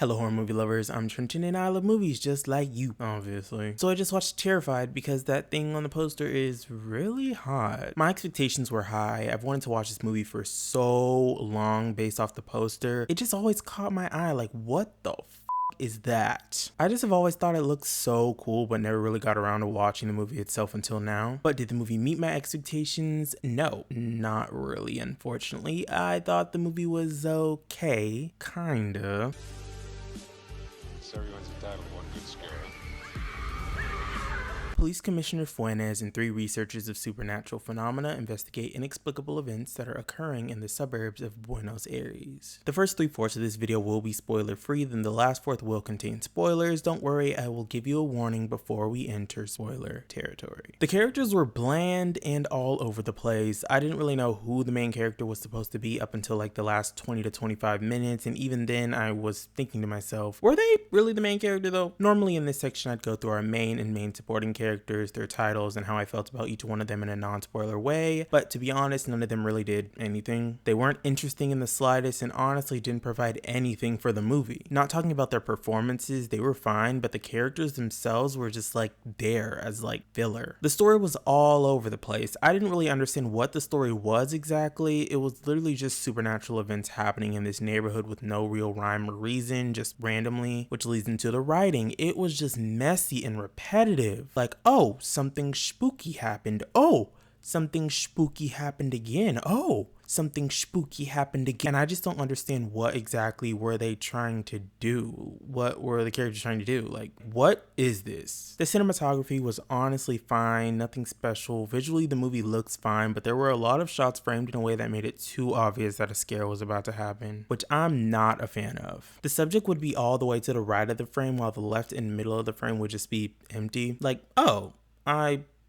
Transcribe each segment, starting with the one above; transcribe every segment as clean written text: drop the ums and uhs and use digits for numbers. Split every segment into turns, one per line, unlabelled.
Hello horror movie lovers, I'm Trenton and I love movies just like you, obviously. So I just watched Terrified because that thing on the poster is really hot. My expectations were high. I've wanted to watch this movie for so long based off the poster. It just always caught my eye, like what the is that? I just have always thought it looked so cool but never really got around to watching the movie itself until now. But did the movie meet my expectations? No, not really, unfortunately. I thought the movie was okay, kinda.
Everyone's entitled to one good scare.
Police Commissioner Fuentes and 3 researchers of supernatural phenomena investigate inexplicable events that are occurring in the suburbs of Buenos Aires. The first 3/4 of this video will be spoiler free, then the last fourth will contain spoilers. Don't worry, I will give you a warning before we enter spoiler territory. The characters were bland and all over the place. I didn't really know who the main character was supposed to be up until like the last 20 to 25 minutes, and even then I was thinking to myself, were they really the main character though? Normally in this section I'd go through our main and main supporting characters, their titles, and how I felt about each one of them in a non-spoiler way, but to be honest, none of them really did anything. They weren't interesting in the slightest and honestly didn't provide anything for the movie. Not talking about their performances, they were fine, but the characters themselves were just like there as like filler. The story was all over the place. I didn't really understand what the story was exactly. It was literally just supernatural events happening in this neighborhood with no real rhyme or reason, just randomly, which leads into the writing. It was just messy and repetitive. Like, oh, something spooky happened. Oh, something spooky happened again. Oh, something spooky happened again. And I just don't understand what exactly were they trying to do. What were the characters trying to do? Like, what is this? The cinematography was honestly fine, nothing special. Visually, the movie looks fine, but there were a lot of shots framed in a way that made it too obvious that a scare was about to happen, which I'm not a fan of. The subject would be all the way to the right of the frame, while the left and middle of the frame would just be empty. Like, oh,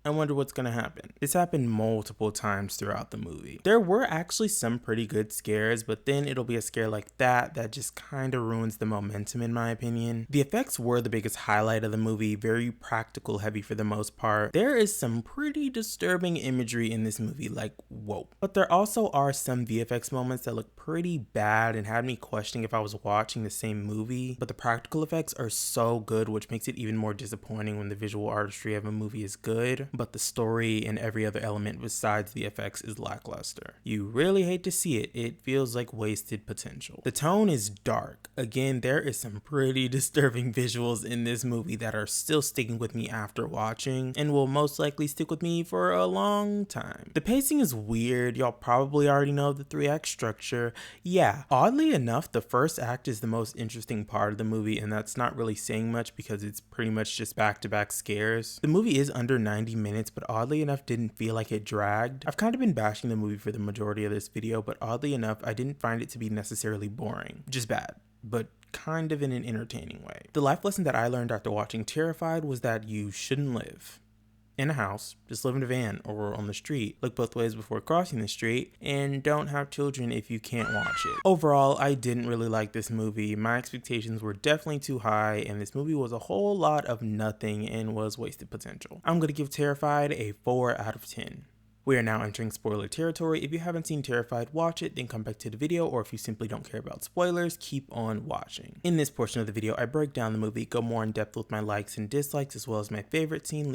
I wonder what's gonna happen. This happened multiple times throughout the movie. There were actually some pretty good scares, but then it'll be a scare like that just kind of ruins the momentum in my opinion. The effects were the biggest highlight of the movie, very practical heavy for the most part. There is some pretty disturbing imagery in this movie, like whoa. But there also are some VFX moments that look pretty bad and had me questioning if I was watching the same movie, but the practical effects are so good, which makes it even more disappointing when the visual artistry of a movie is good, but the story and every other element besides the effects is lackluster. You really hate to see it. It feels like wasted potential. The tone is dark. Again, there is some pretty disturbing visuals in this movie that are still sticking with me after watching and will most likely stick with me for a long time. The pacing is weird. Y'all probably already know the 3-act structure. Yeah, oddly enough, the first act is the most interesting part of the movie, and that's not really saying much because it's pretty much just back-to-back scares. The movie is under 90 minutes, but oddly enough didn't feel like it dragged. I've kind of been bashing the movie for the majority of this video, but oddly enough I didn't find it to be necessarily boring. Just bad, but kind of in an entertaining way. The life lesson that I learned after watching Terrified was that you shouldn't live in a house, just live in a van or on the street, look both ways before crossing the street, and don't have children if you can't watch it. Overall, I didn't really like this movie. My expectations were definitely too high, and this movie was a whole lot of nothing and was wasted potential. I'm gonna give Terrified a 4 out of 10. We are now entering spoiler territory. If you haven't seen Terrified, watch it, then come back to the video, or if you simply don't care about spoilers, keep on watching. In this portion of the video, I break down the movie, go more in depth with my likes and dislikes, as well as my favorite scene,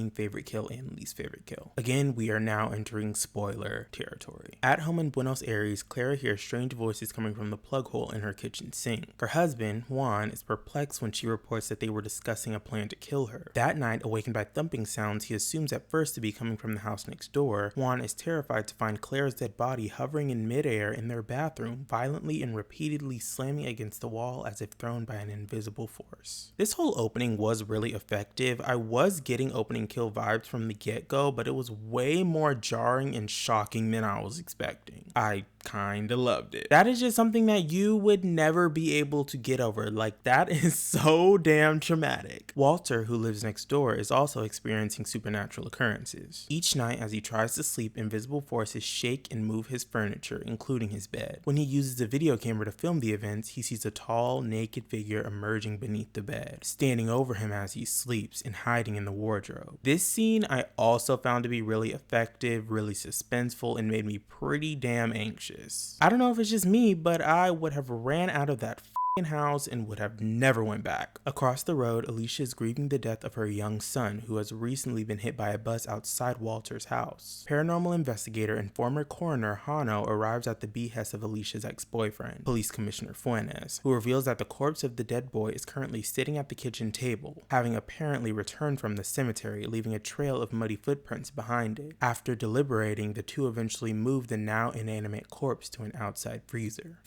favorite kill, and least favorite kill. Again, we are now entering spoiler territory. At home in Buenos Aires, Clara hears strange voices coming from the plug hole in her kitchen sink. Her husband, Juan, is perplexed when she reports that they were discussing a plan to kill her. That night, awakened by thumping sounds he assumes at first to be coming from the house next door, Juan is terrified to find Claire's dead body hovering in midair in their bathroom, violently and repeatedly slamming against the wall as if thrown by an invisible force. This whole opening was really effective. I was getting opening kill vibes from the get-go, but it was way more jarring and shocking than I was expecting. I kinda loved it. That is just something that you would never be able to get over. Like, that is so damn traumatic. Walter, who lives next door, is also experiencing supernatural occurrences. Each night as he tries to sleep, invisible forces shake and move his furniture, including his bed. When he uses a video camera to film the events, he sees a tall, naked figure emerging beneath the bed, standing over him as he sleeps and hiding in the wardrobe. This scene I also found to be really effective, really suspenseful, and made me pretty damn anxious. I don't know if it's just me, but I would have ran out of that house and would have never went back. Across the road, Alicia is grieving the death of her young son, who has recently been hit by a bus outside Walter's house. Paranormal investigator and former coroner Hano arrives at the behest of Alicia's ex-boyfriend, Police Commissioner Fuentes, who reveals that the corpse of the dead boy is currently sitting at the kitchen table, having apparently returned from the cemetery, leaving a trail of muddy footprints behind it. After deliberating, the two eventually move the now inanimate corpse to an outside freezer.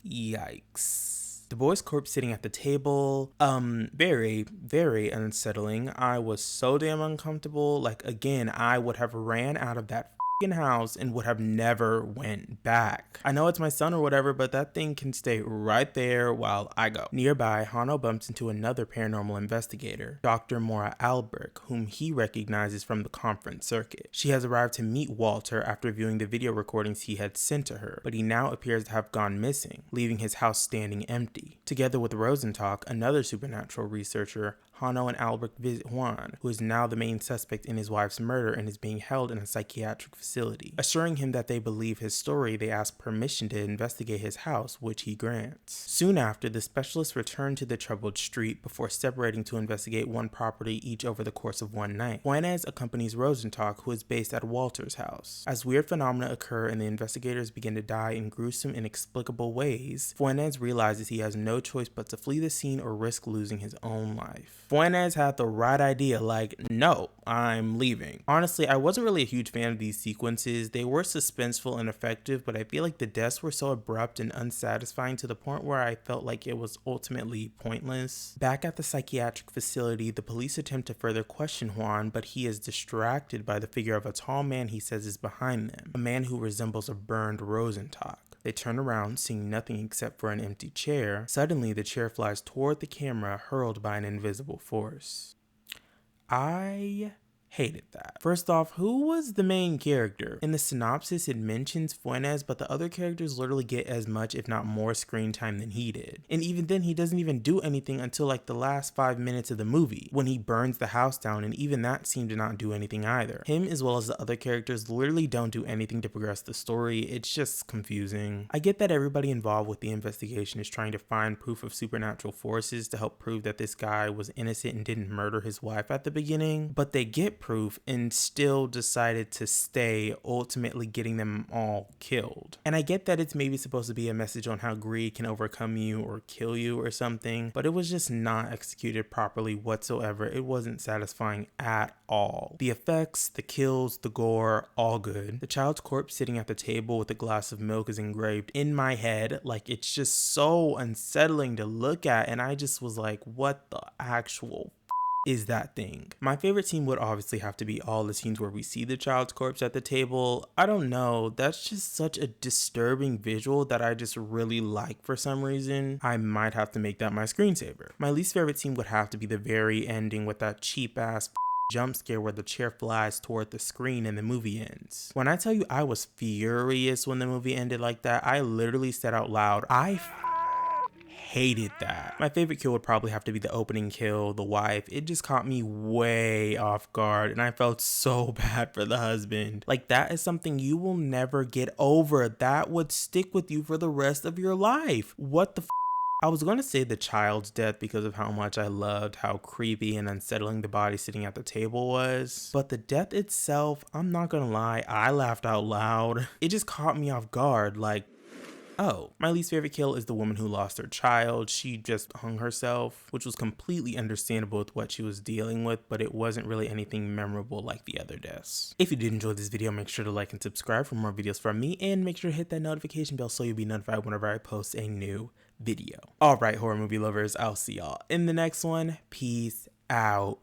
Yikes. The boy's corpse sitting at the table, very, very unsettling. I was so damn uncomfortable. Like, again, I would have ran out of that house and would have never went back. I know it's my son or whatever, but that thing can stay right there while I go. Nearby, Hano bumps into another paranormal investigator, Dr. Maura Albrecht, whom he recognizes from the conference circuit. She has arrived to meet Walter after viewing the video recordings he had sent to her, but he now appears to have gone missing, leaving his house standing empty. Together with Rosenstock, another supernatural researcher, Hano and Albrecht visit Juan, who is now the main suspect in his wife's murder and is being held in a psychiatric facility. Assuring him that they believe his story, they ask permission to investigate his house, which he grants. Soon after, the specialists return to the troubled street before separating to investigate one property each over the course of one night. Fuentes accompanies Rosenstock, who is based at Walter's house. As weird phenomena occur and the investigators begin to die in gruesome, inexplicable ways, Fuentes realizes he has no choice but to flee the scene or risk losing his own life. Fuentes had the right idea, like, no, I'm leaving. Honestly, I wasn't really a huge fan of these sequences. They were suspenseful and effective, but I feel like the deaths were so abrupt and unsatisfying to the point where I felt like it was ultimately pointless. Back at the psychiatric facility, the police attempt to further question Juan, but he is distracted by the figure of a tall man he says is behind them, a man who resembles a burned Rosenstock. They turn around, seeing nothing except for an empty chair. Suddenly, the chair flies toward the camera, hurled by an invisible force. I hated that. First off, who was the main character? In the synopsis, it mentions Fuentes, but the other characters literally get as much, if not more, screen time than he did. And even then, he doesn't even do anything until like the last 5 minutes of the movie, when he burns the house down, and even that seemed to not do anything either. Him, as well as the other characters, literally don't do anything to progress the story. It's just confusing. I get that everybody involved with the investigation is trying to find proof of supernatural forces to help prove that this guy was innocent and didn't murder his wife at the beginning, but they get proof and still decided to stay, ultimately getting them all killed. And I get that it's maybe supposed to be a message on how greed can overcome you or kill you or something, but it was just not executed properly whatsoever. It wasn't satisfying at all. The effects, the kills, the gore, all good. The child's corpse sitting at the table with a glass of milk is engraved in my head. Like, it's just so unsettling to look at, and I just was like, what the actual is that thing? My favorite scene would obviously have to be all the scenes where we see the child's corpse at the table. I don't know, that's just such a disturbing visual that I just really like for some reason. I might have to make that my screensaver. My least favorite scene would have to be the very ending with that cheap ass jump scare where the chair flies toward the screen and the movie ends. When I tell you I was furious when the movie ended like that, I literally said out loud, I hated that. My favorite kill would probably have to be the opening kill, the wife. It just caught me way off guard and I felt so bad for the husband. Like, that is something you will never get over. That would stick with you for the rest of your life. What the I was going to say the child's death because of how much I loved how creepy and unsettling the body sitting at the table was. But the death itself, I'm not going to lie, I laughed out loud. It just caught me off guard. Like, oh, my least favorite kill is the woman who lost her child. She just hung herself, which was completely understandable with what she was dealing with, but it wasn't really anything memorable like the other deaths. If you did enjoy this video, make sure to like and subscribe for more videos from me, and make sure to hit that notification bell so you'll be notified whenever I post a new video. Alright, horror movie lovers, I'll see y'all in the next one. Peace out.